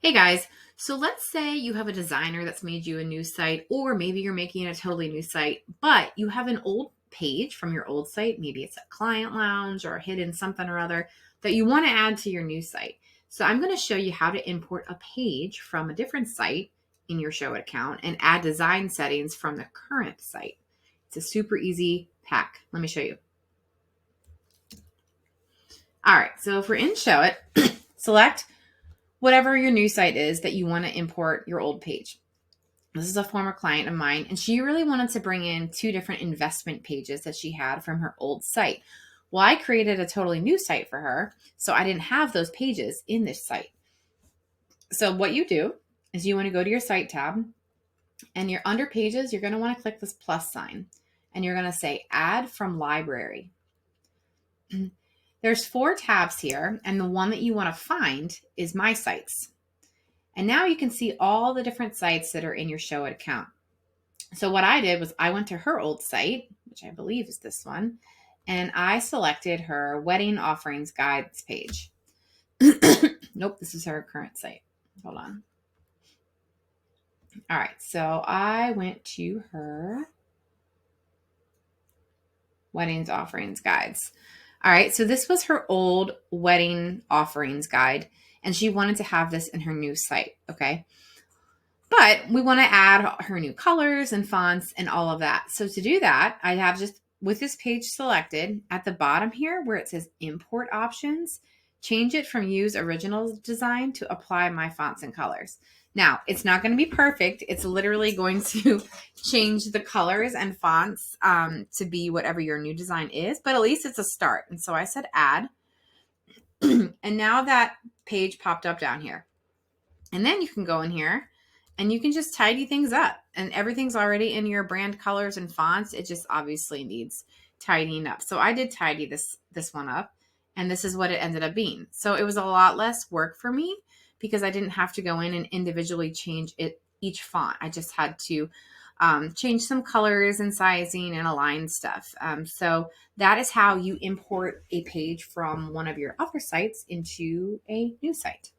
Hey guys, so let's say you have a designer that's made you a new site, or maybe you're making a totally new site, but you have an old page from your old site. Maybe it's a client lounge or a hidden something or other that you want to add to your new site. So I'm going to show you how to import a page from a different site in your Showit account and add design settings from the current site. It's a super easy hack. Let me show you. All right, so if we're in Showit, select whatever your new site is that you want to import your old page. This is a former client of mine, and she really wanted to bring in two different investment pages that she had from her old site. Well, I created a totally new site for her, so I didn't have those pages in this site. So what you do is you want to go to your site tab, and you're under pages, you're going to want to click this plus sign, and you're going to say add from library. There's 4 tabs here, and the one that you want to find is my sites. And now you can see all the different sites that are in your Showit account. So what I did was I went to her old site, which I believe is this one, and I selected her wedding offerings guides page. Nope, this is her current site. Hold on. All right, so I went to her weddings offerings guides. All right, so this was her old wedding offerings guide, and she wanted to have this in her new site, okay? But we want to add her new colors and fonts and all of that. So to do that, I have just with this page selected at the bottom here where it says import options, change it from use original design to apply my fonts and colors. Now, it's not going to be perfect. It's literally going to change the colors and fonts to be whatever your new design is, but at least it's a start. And so I said add. And now that page popped up down here. And then you can go in here and you can just tidy things up, and everything's already in your brand colors and fonts. It just obviously needs tidying up. So I did tidy this one up, and this is what it ended up being. So it was a lot less work for me because I didn't have to go in and individually change each font. I just had to change some colors and sizing and align stuff. So that is how you import a page from one of your other sites into a new site.